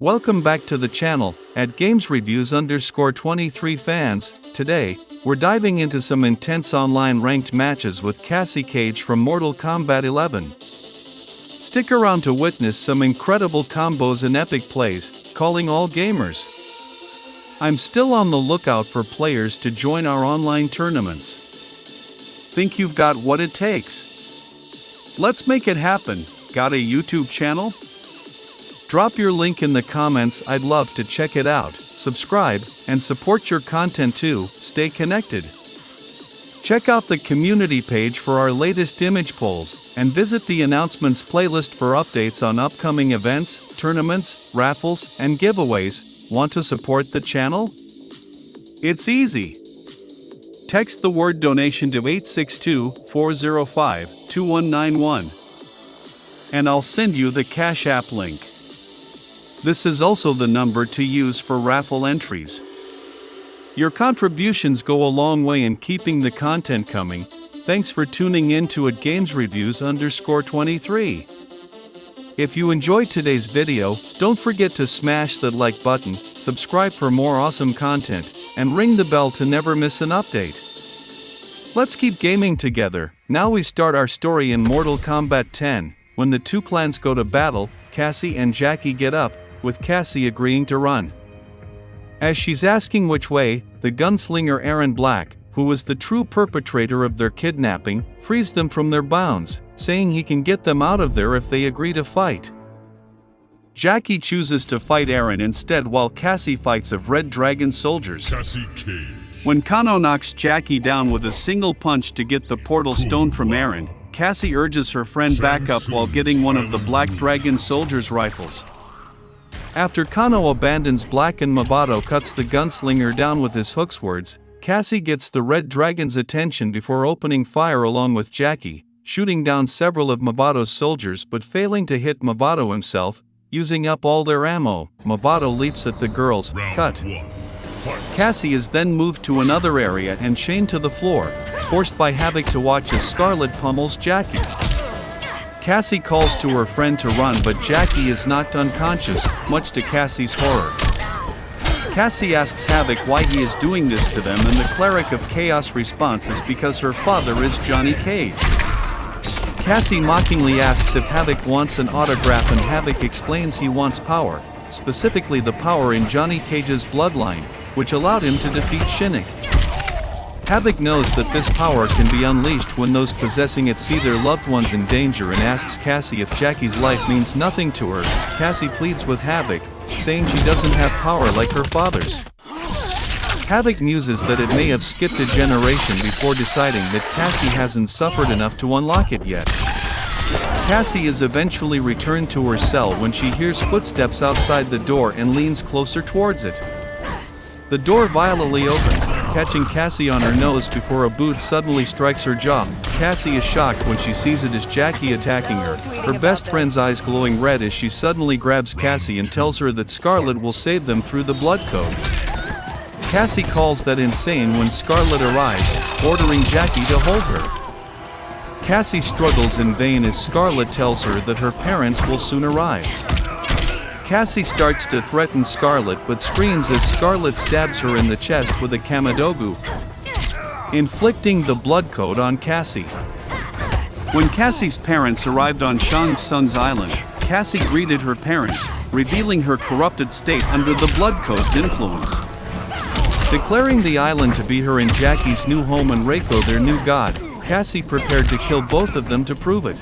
Welcome back to the channel, at GamesReviews_23 fans. Today, we're diving into some intense online ranked matches with Cassie Cage from Mortal Kombat 11. Stick around to witness some incredible combos and epic plays, calling all gamers. I'm still on the lookout for players to join our online tournaments. Think you've got what it takes? Let's make it happen. Got a YouTube channel? Drop your link in the comments, I'd love to check it out. Subscribe, and support your content too. Stay connected. Check out the community page for our latest image polls, and visit the announcements playlist for updates on upcoming events, tournaments, raffles, and giveaways. Want to support the channel? It's easy. Text the word donation to 862-405-2191, and I'll send you the Cash App link. This is also the number to use for raffle entries. Your contributions go a long way in keeping the content coming. Thanks for tuning in to @GamesReviews_23. If you enjoyed today's video, don't forget to smash that like button, subscribe for more awesome content, and ring the bell to never miss an update. Let's keep gaming together. Now we start our story in Mortal Kombat 10. When the two clans go to battle, Cassie and Jackie get up, with Cassie agreeing to run. As she's asking which way, the gunslinger Aaron Black, who was the true perpetrator of their kidnapping, frees them from their bounds, saying he can get them out of there if they agree to fight. Jackie chooses to fight Aaron instead while Cassie fights of Red Dragon soldiers. Cassie Cage. When Kano knocks Jackie down with a single punch to get the portal stone from Aaron, Cassie urges her friend back up while getting one of the Black Dragon soldier's rifles. After Kano abandons Black and Mabato cuts the gunslinger down with his hook swords, Cassie gets the Red Dragon's attention before opening fire along with Jackie, shooting down several of Mabato's soldiers but failing to hit Mabato himself. Using up all their ammo, Mabato leaps at the girls, cut. Cassie is then moved to another area and chained to the floor, forced by Havoc to watch as Scarlet pummels Jackie. Cassie calls to her friend to run, but Jackie is knocked unconscious, much to Cassie's horror. Cassie asks Havoc why he is doing this to them, and the Cleric of Chaos response is because her father is Johnny Cage. Cassie mockingly asks if Havoc wants an autograph, and Havoc explains he wants power, specifically the power in Johnny Cage's bloodline, which allowed him to defeat Shinnok. Havoc knows that this power can be unleashed when those possessing it see their loved ones in danger and asks Cassie if Jackie's life means nothing to her. Cassie pleads with Havoc, saying she doesn't have power like her father's. Havoc muses that it may have skipped a generation before deciding that Cassie hasn't suffered enough to unlock it yet. Cassie is eventually returned to her cell when she hears footsteps outside the door and leans closer towards it. The door violently opens, catching Cassie on her nose before a boot suddenly strikes her jaw. Cassie is shocked when she sees it as Jackie attacking her, her best friend's eyes glowing red as she suddenly grabs Cassie and tells her that Scarlet will save them through the blood code. Cassie calls that insane when Scarlet arrives, ordering Jackie to hold her. Cassie struggles in vain as Scarlet tells her that her parents will soon arrive. Cassie starts to threaten Scarlet but screams as Scarlet stabs her in the chest with a Kamidogu, inflicting the blood code on Cassie. When Cassie's parents arrived on Shang Tsung's island, Cassie greeted her parents, revealing her corrupted state under the blood code's influence. Declaring the island to be her and Jackie's new home and Reiko their new god, Cassie prepared to kill both of them to prove it.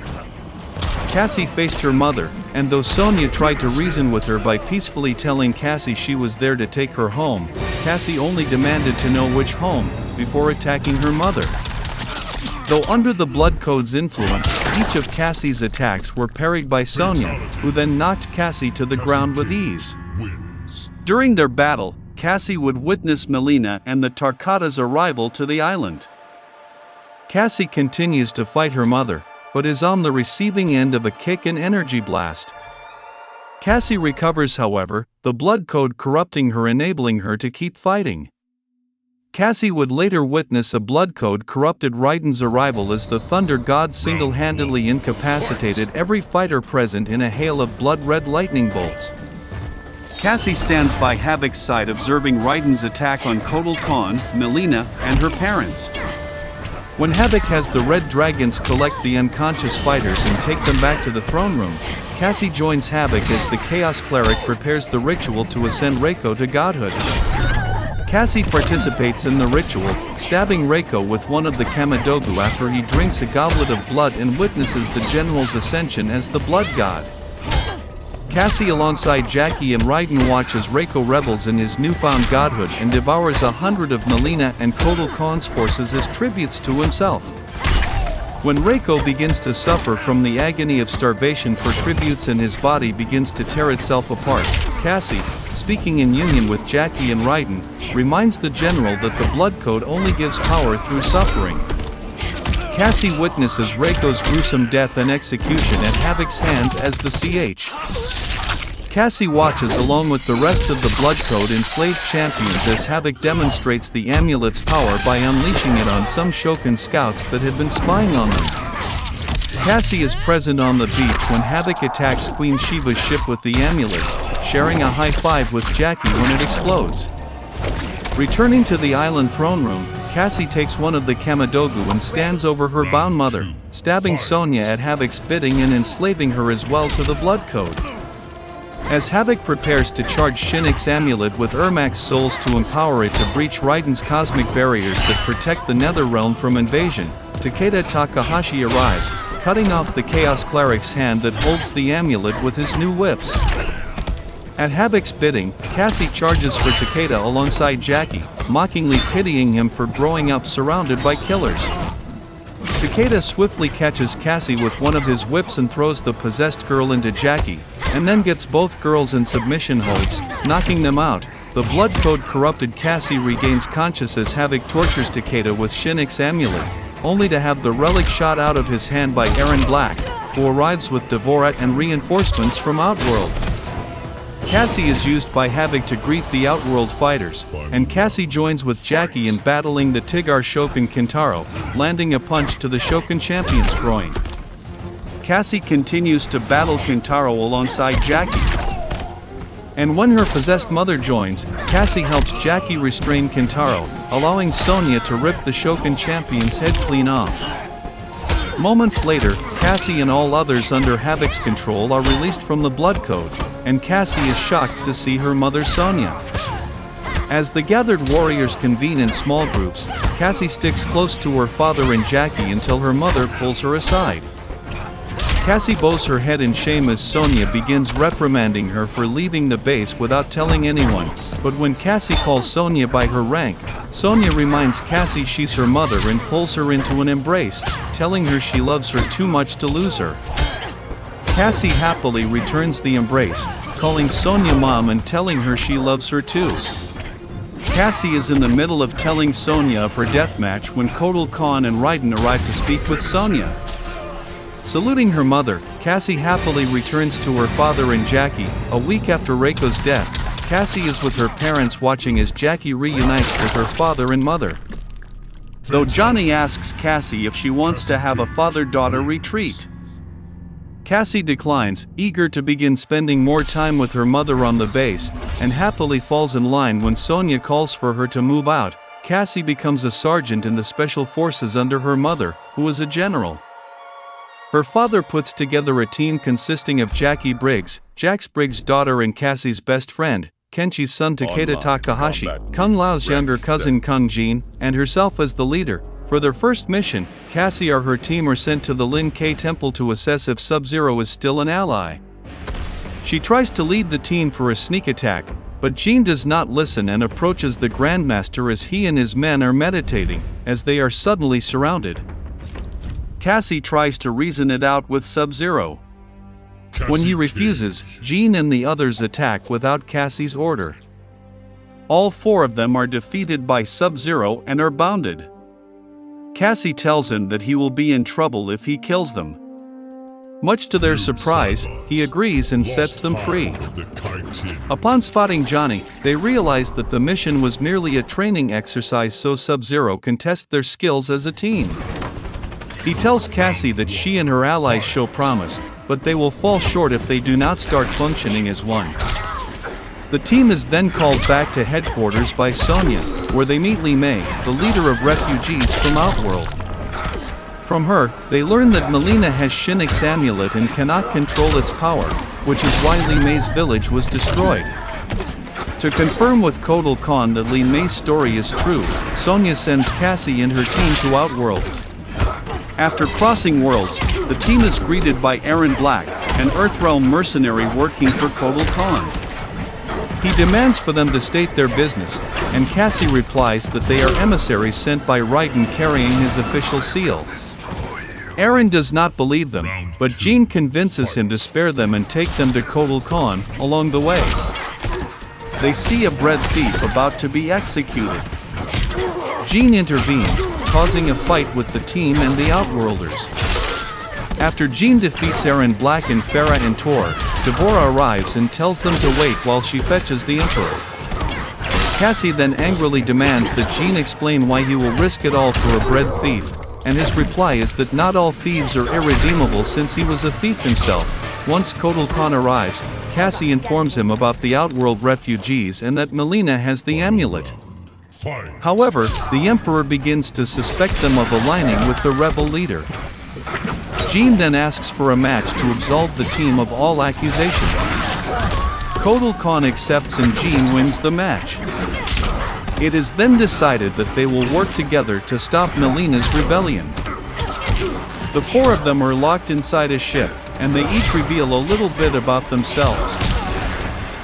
Cassie faced her mother, and though Sonya tried to reason with her by peacefully telling Cassie she was there to take her home, Cassie only demanded to know which home, before attacking her mother. Though under the blood code's influence, each of Cassie's attacks were parried by Sonya, who then knocked Cassie to the ground with ease. During their battle, Cassie would witness Melina and the Tarkata's arrival to the island. Cassie continues to fight her mother, but is on the receiving end of a kick and energy blast. Cassie recovers, however, the blood code corrupting her, enabling her to keep fighting. Cassie would later witness a blood code corrupted Raiden's arrival as the Thunder God single-handedly incapacitated every fighter present in a hail of blood-red lightning bolts. Cassie stands by Havoc's side observing Raiden's attack on Kotal Khan, Mileena, and her parents. When Havoc has the Red Dragons collect the unconscious fighters and take them back to the throne room, Cassie joins Havoc as the Chaos Cleric prepares the ritual to ascend Reiko to godhood. Cassie participates in the ritual, stabbing Reiko with one of the Kamidogu after he drinks a goblet of blood and witnesses the general's ascension as the Blood God. Cassie alongside Jackie and Raiden watches Reiko revels in his newfound godhood and devours 100 of Mileena and Kotal Khan's forces as tributes to himself. When Reiko begins to suffer from the agony of starvation for tributes and his body begins to tear itself apart, Cassie, speaking in union with Jackie and Raiden, reminds the general that the Blood Code only gives power through suffering. Cassie witnesses Reiko's gruesome death and execution at Havoc's hands as the CH. Cassie watches along with the rest of the Blood Code enslaved champions as Havoc demonstrates the amulet's power by unleashing it on some Shokan scouts that had been spying on them. Cassie is present on the beach when Havoc attacks Queen Shiva's ship with the amulet, sharing a high five with Jackie when it explodes. Returning to the island throne room, Cassie takes one of the Kamidogu and stands over her bound mother, stabbing Sonya at Havoc's bidding and enslaving her as well to the Blood Code. As Havoc prepares to charge Shinnok's amulet with Ermac's souls to empower it to breach Raiden's cosmic barriers that protect the Netherrealm from invasion, Takeda Takahashi arrives, cutting off the Chaos Cleric's hand that holds the amulet with his new whips. At Havoc's bidding, Cassie charges for Takeda alongside Jackie, mockingly pitying him for growing up surrounded by killers. Takeda swiftly catches Cassie with one of his whips and throws the possessed girl into Jackie, and then gets both girls in submission holds, knocking them out. The Blood Code corrupted Cassie regains consciousness as Havoc tortures Takeda with Shinnok's amulet, only to have the relic shot out of his hand by Aaron Black, who arrives with Dvorak and reinforcements from Outworld. Cassie is used by Havoc to greet the Outworld fighters, and Cassie joins with Jackie in battling the Tigar Shokan Kintaro, landing a punch to the Shokan champion's groin. Cassie continues to battle Kintaro alongside Jackie. And when her possessed mother joins, Cassie helps Jackie restrain Kintaro, allowing Sonya to rip the Shokan champion's head clean off. Moments later, Cassie and all others under Havoc's control are released from the Blood Code, and Cassie is shocked to see her mother Sonya. As the gathered warriors convene in small groups, Cassie sticks close to her father and Jackie until her mother pulls her aside. Cassie bows her head in shame as Sonya begins reprimanding her for leaving the base without telling anyone, but when Cassie calls Sonya by her rank, Sonya reminds Cassie she's her mother and pulls her into an embrace, telling her she loves her too much to lose her. Cassie happily returns the embrace, calling Sonya mom and telling her she loves her too. Cassie is in the middle of telling Sonya of her deathmatch when Kotal Khan and Raiden arrive to speak with Sonya. Saluting her mother, Cassie happily returns to her father and Jackie. A week after Reiko's death, Cassie is with her parents watching as Jackie reunites with her father and mother. Though Johnny asks Cassie if she wants to have a father-daughter retreat, Cassie declines, eager to begin spending more time with her mother on the base, and happily falls in line when Sonya calls for her to move out. Cassie becomes a sergeant in the special forces under her mother, who is a general. Her father puts together a team consisting of Jackie Briggs, Jax Briggs' daughter and Cassie's best friend, Kenshi's son Takeda Takahashi, Kung Lao's younger cousin Kung Jin, and herself as the leader. For their first mission, Cassie or her team are sent to the Lin K Temple to assess if Sub-Zero is still an ally. She tries to lead the team for a sneak attack, but Jin does not listen and approaches the Grandmaster as he and his men are meditating, as they are suddenly surrounded. Cassie tries to reason it out with Sub-Zero. When he refuses, Jin and the others attack without Cassie's order. All four of them are defeated by Sub-Zero and are bounded. Cassie tells him that he will be in trouble if he kills them. Much to their surprise, he agrees and sets them free. Upon spotting Johnny, they realize that the mission was merely a training exercise so Sub-Zero can test their skills as a team. He tells Cassie that she and her allies show promise, but they will fall short if they do not start functioning as one. The team is then called back to headquarters by Sonya, where they meet Li Mei, the leader of refugees from Outworld. From her, they learn that Mileena has Shinnok's amulet and cannot control its power, which is why Li Mei's village was destroyed. To confirm with Kotal Khan that Li Mei's story is true, Sonya sends Cassie and her team to Outworld. After crossing worlds, the team is greeted by Aaron Black, an Earthrealm mercenary working for Kotal Khan. He demands for them to state their business, and Cassie replies that they are emissaries sent by Raiden carrying his official seal. Aaron does not believe them, but Jean convinces him to spare them and take them to Kotal Khan along the way. They see a bread thief about to be executed. Jean intervenes, causing a fight with the team and the Outworlders. After Jean defeats Aaron Black and Farah and Tor, D'Vorah arrives and tells them to wait while she fetches the Emperor. Cassie then angrily demands that Jean explain why he will risk it all for a bread thief, and his reply is that not all thieves are irredeemable since he was a thief himself. Once Kotal Khan arrives, Cassie informs him about the Outworld refugees and that Mileena has the amulet. However, the Emperor begins to suspect them of aligning with the rebel leader. Jean then asks for a match to absolve the team of all accusations. Kotal Khan accepts and Jean wins the match. It is then decided that they will work together to stop Mileena's rebellion. The four of them are locked inside a ship, and they each reveal a little bit about themselves.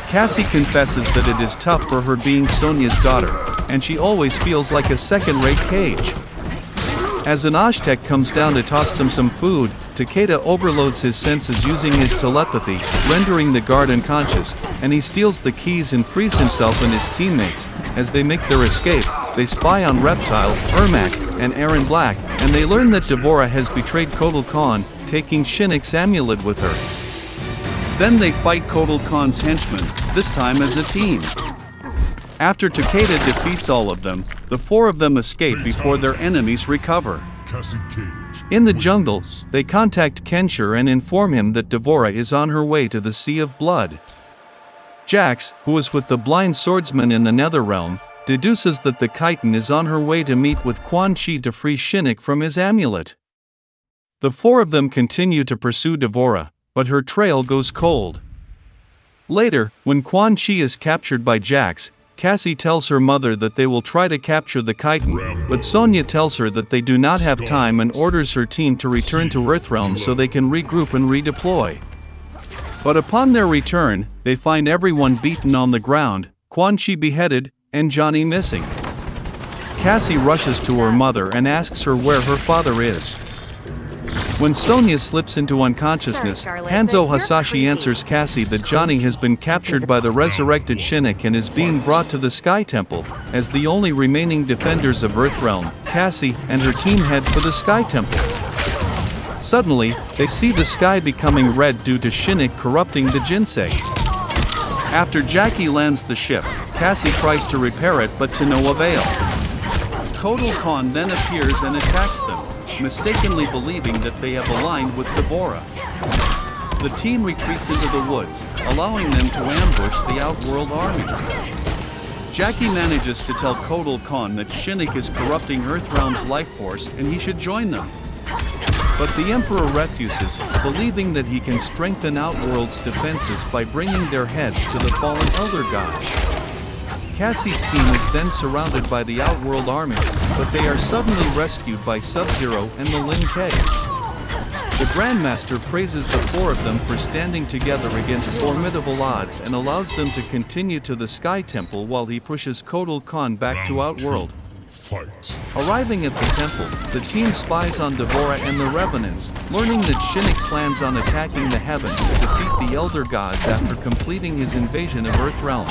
Cassie confesses that it is tough for her being Sonya's daughter, and she always feels like a second-rate Cage. As an Aztec comes down to toss them some food, Takeda overloads his senses using his telepathy, rendering the guard unconscious, and he steals the keys and frees himself and his teammates. As they make their escape, they spy on Reptile, Ermac, and Aaron Black, and they learn that D'Vorah has betrayed Kotal Khan, taking Shinnok's amulet with her. Then they fight Kotal Khan's henchmen, this time as a team. After Takeda defeats all of them, the four of them escape before their enemies recover. Cassie Cage. In the jungle, they contact Kenshir and inform him that D'Vorah is on her way to the Sea of Blood. Jax, who is with the blind swordsman in the Netherrealm, deduces that the Chitin is on her way to meet with Quan Chi to free Shinnok from his amulet. The four of them continue to pursue D'Vorah, but her trail goes cold. Later, when Quan Chi is captured by Jax, Cassie tells her mother that they will try to capture the Chitin, but Sonya tells her that they do not have time and orders her team to return to Earthrealm so they can regroup and redeploy. But upon their return, they find everyone beaten on the ground, Quan Chi beheaded, and Johnny missing. Cassie rushes to her mother and asks her where her father is. When Sonya slips into unconsciousness, Hanzo Hasashi answers Cassie that Johnny has been captured by the resurrected Shinnok and is being brought to the Sky Temple. As the only remaining defenders of Earthrealm, Cassie and her team head for the Sky Temple. Suddenly, they see the sky becoming red due to Shinnok corrupting the Jinsei. After Jackie lands the ship, Cassie tries to repair it but to no avail. Kotal Khan then appears and attacks them, mistakenly believing that they have aligned with D'Vorah. The team retreats into the woods, allowing them to ambush the Outworld army. Jackie manages to tell Kotal Khan that Shinnok is corrupting Earthrealm's life force and he should join them. But the Emperor refuses, believing that he can strengthen Outworld's defenses by bringing their heads to the fallen Elder God. Cassie's team is then surrounded by the Outworld army, but they are suddenly rescued by Sub-Zero and the Lin Kuei. The Grandmaster praises the four of them for standing together against formidable odds and allows them to continue to the Sky Temple while he pushes Kotal Khan back to Outworld. Fight. Arriving at the temple, the team spies on D'Vorah and the Revenants, learning that Shinnok plans on attacking the heavens to defeat the Elder Gods after completing his invasion of Earthrealm.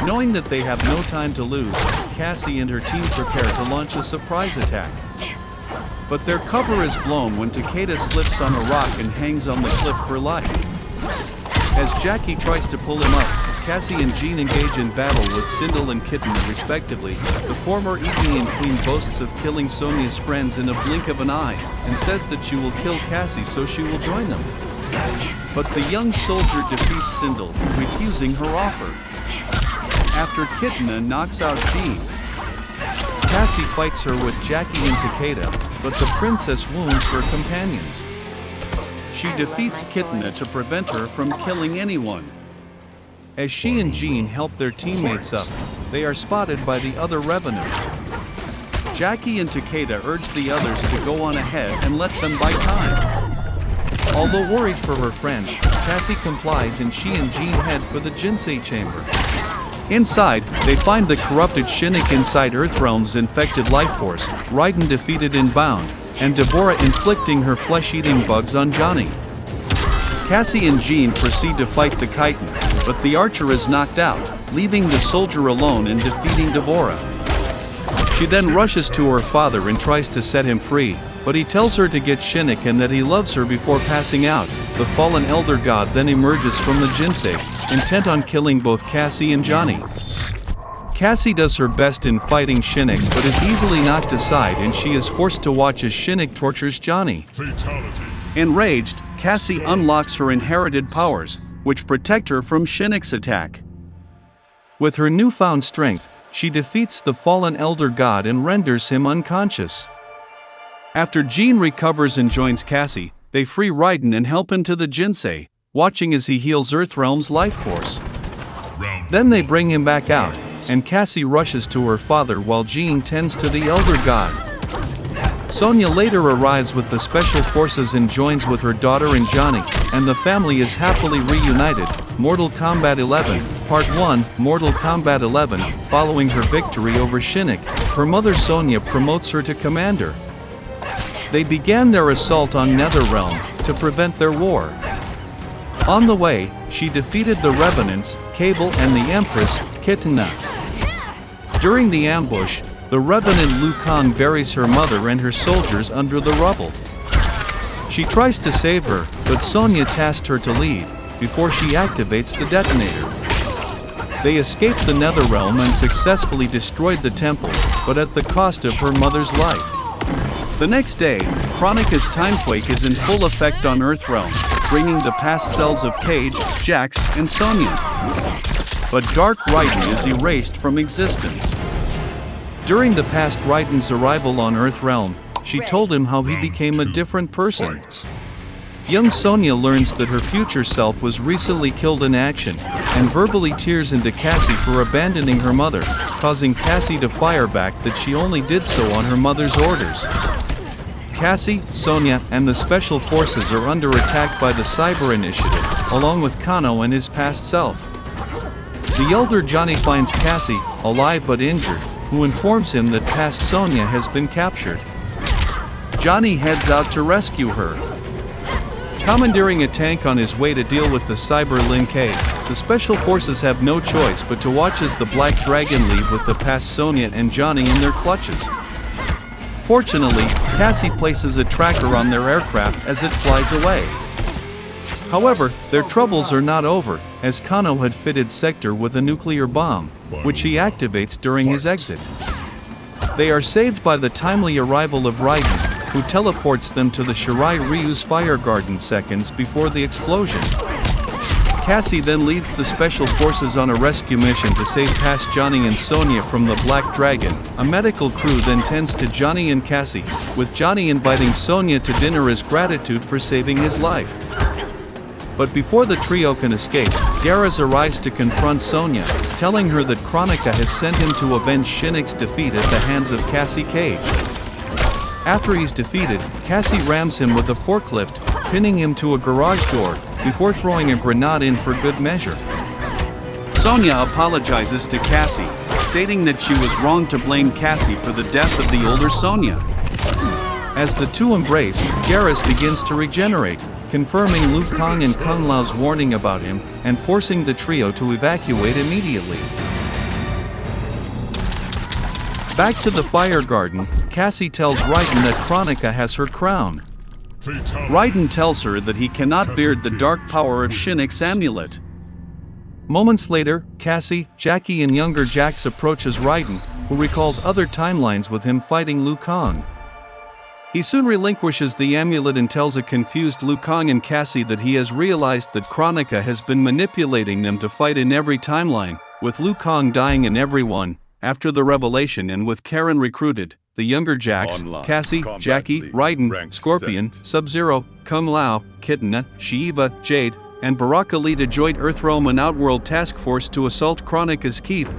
Knowing that they have no time to lose, Cassie and her team prepare to launch a surprise attack. But their cover is blown when Takeda slips on a rock and hangs on the cliff for life. As Jackie tries to pull him up, Cassie and Jean engage in battle with Sindel and Kitten respectively. The former Ignian Queen boasts of killing Sonya's friends in a blink of an eye, and says that she will kill Cassie so she will join them. but the young soldier defeats Sindel, refusing her offer. After Kitana knocks out Jean, Cassie fights her with Jackie and Takeda, but the princess wounds her companions. She defeats Kitana to prevent her from killing anyone. As she and Jean help their teammates up, they are spotted by the other revenants. Jackie and Takeda urge the others to go on ahead and let them buy time. Although worried for her friends, Cassie complies and she and Jean head for the Jinsei chamber. Inside, they find the corrupted Shinnok inside Earthrealm's infected life force, Raiden defeated and bound, and Deborah inflicting her flesh-eating bugs on Johnny. Cassie and Jean proceed to fight the chitin, but the archer is knocked out, leaving the soldier alone and defeating Deborah. She then rushes to her father and tries to set him free, but he tells her to get Shinnok and that he loves her before passing out. The fallen elder god then emerges from the Jinsei, intent on killing both Cassie and Johnny. Cassie does her best in fighting Shinnok but is easily knocked aside and she is forced to watch as Shinnok tortures Johnny. Fatality. Enraged, Cassie unlocks her inherited powers, which protect her from Shinnok's attack. With her newfound strength, she defeats the fallen elder god and renders him unconscious. After Jean recovers and joins Cassie, they free Raiden and help him to the Jinsei, watching as he heals Earthrealm's life force. Then they bring him back out, and Cassie rushes to her father while Jean tends to the elder god. Sonya later arrives with the special forces and joins with her daughter and Johnny, and the family is happily reunited. Mortal Kombat 11, Part 1, Mortal Kombat 11, following her victory over Shinnok, her mother Sonya promotes her to commander. They began their assault on Netherrealm to prevent their war. On the way, she defeated the Revenants, Cable and the Empress, Kitana. During the ambush, the Revenant Liu Kang buries her mother and her soldiers under the rubble. She tries to save her, but Sonya tasked her to leave, before she activates the detonator. They escaped the Netherrealm and successfully destroyed the temple, but at the cost of her mother's life. The next day, Kronika's Timequake is in full effect on Earthrealm, bringing the past selves of Cage, Jax, and Sonya. But Dark Raiden is erased from existence. During the past Raiden's arrival on Earthrealm, she told him how he became a different person. Young Sonya learns that her future self was recently killed in action, and verbally tears into Cassie for abandoning her mother, causing Cassie to fire back that she only did so on her mother's orders. Cassie, Sonya, and the Special Forces are under attack by the Cyber Initiative, along with Kano and his past self. The elder Johnny finds Cassie, alive but injured, who informs him that past Sonya has been captured. Johnny heads out to rescue her. Commandeering a tank on his way to deal with the Cyber Lin-K, the Special Forces have no choice but to watch as the Black Dragon leave with the past Sonya and Johnny in their clutches. Fortunately, Cassie places a tracker on their aircraft as it flies away. However, their troubles are not over, as Kano had fitted Sector with a nuclear bomb, which he activates during his exit. They are saved by the timely arrival of Raiden, who teleports them to the Shirai Ryu's fire garden seconds before the explosion. Cassie then leads the Special Forces on a rescue mission to save past Johnny and Sonya from the Black Dragon. A medical crew then tends to Johnny and Cassie, with Johnny inviting Sonya to dinner as gratitude for saving his life. But before the trio can escape, Garrus arrives to confront Sonya, telling her that Kronika has sent him to avenge Shinnok's defeat at the hands of Cassie Cage. After he's defeated, Cassie rams him with a forklift, pinning him to a garage door, before throwing a grenade in for good measure. Sonya apologizes to Cassie, stating that she was wrong to blame Cassie for the death of the older Sonya. As the two embrace, Garrus begins to regenerate, confirming Liu Kang and Kung Lao's warning about him, and forcing the trio to evacuate immediately. Back to the fire garden, Cassie tells Raiden that Kronika has her crown. Raiden tells her that he cannot beard the dark power of Shinnok's amulet. Moments later, Cassie, Jackie and younger Jax approaches Raiden, who recalls other timelines with him fighting Liu Kang. He soon relinquishes the amulet and tells a confused Liu Kang and Cassie that he has realized that Kronika has been manipulating them to fight in every timeline, with Liu Kang dying in every one, after the revelation, and with Karen recruited, the younger Jax, Cassie, Jackie, Raiden, Scorpion, Sub-Zero, Kung Lao, Kitana, Shiva, Jade, and Baraka lead a joint Earthrealm and Outworld task force to assault Kronika's keep.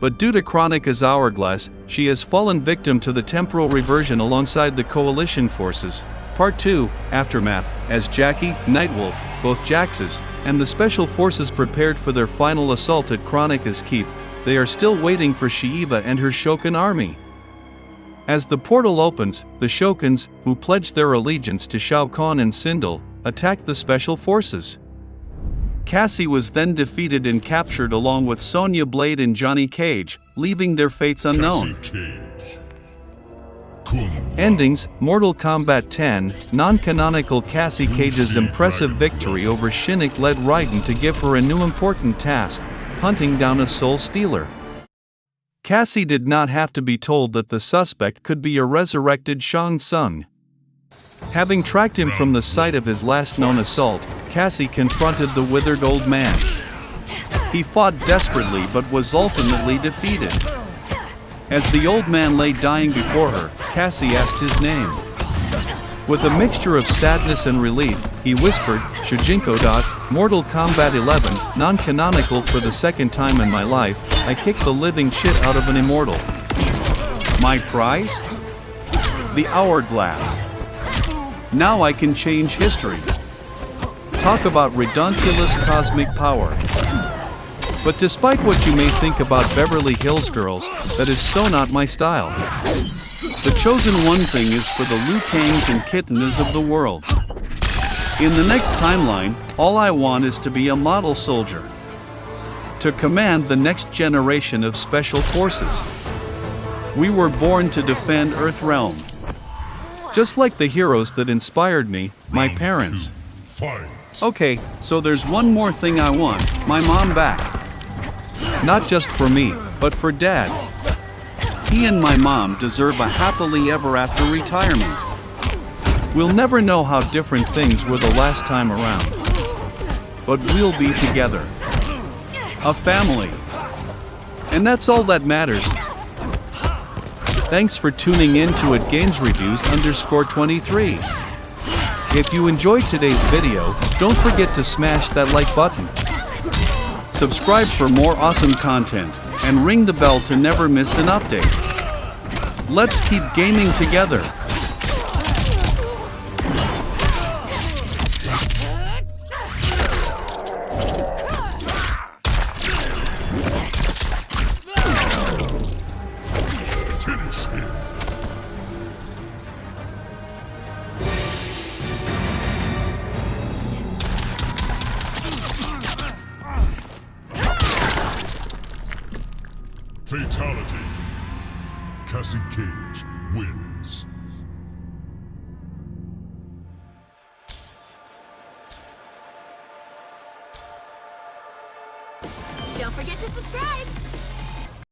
But due to Kronika's hourglass, she has fallen victim to the temporal reversion alongside the Coalition forces. Part 2, Aftermath, as Jackie, Nightwolf, both Jaxes, and the Special Forces prepared for their final assault at Kronika's keep, they are still waiting for Shiva and her Shokan army. As the portal opens, the Shokans, who pledged their allegiance to Shao Kahn and Sindel, attack the Special Forces. Cassie was then defeated and captured along with Sonya Blade and Johnny Cage, leaving their fates unknown. Cassie Cage. Endings: Mortal Kombat 10, non-canonical. Cassie Cage's impressive victory over Shinnok led Raiden to give her a new important task: hunting down a soul stealer. Cassie did not have to be told that the suspect could be a resurrected Shang Tsung. Having tracked him from the site of his last known assault, Cassie confronted the withered old man. He fought desperately but was ultimately defeated. As the old man lay dying before her, Cassie asked his name. With a mixture of sadness and relief, he whispered, "Shujinko. Mortal Kombat 11, non-canonical. For the second time in my life, I kicked the living shit out of an immortal. My prize? The hourglass. Now I can change history." Talk about redonkulous cosmic power. But despite what you may think about Beverly Hills girls, that is so not my style. The chosen one thing is for the Liu Kangs and Kitanas of the world. In the next timeline, all I want is to be a model soldier. To command the next generation of special forces. We were born to defend Earthrealm. Just like the heroes that inspired me, my parents. Fight. Okay, so there's one more thing I want: my mom back. Not just for me, but for Dad. He and my mom deserve a happily ever after retirement. We'll never know how different things were the last time around. But we'll be together. A family. And that's all that matters. Thanks for tuning in to @GamesReviews_23. If you enjoyed today's video, don't forget to smash that like button. Subscribe for more awesome content, and ring the bell to never miss an update. Let's keep gaming together. Finish him. Fatality. Cassie Cage wins. Don't forget to subscribe!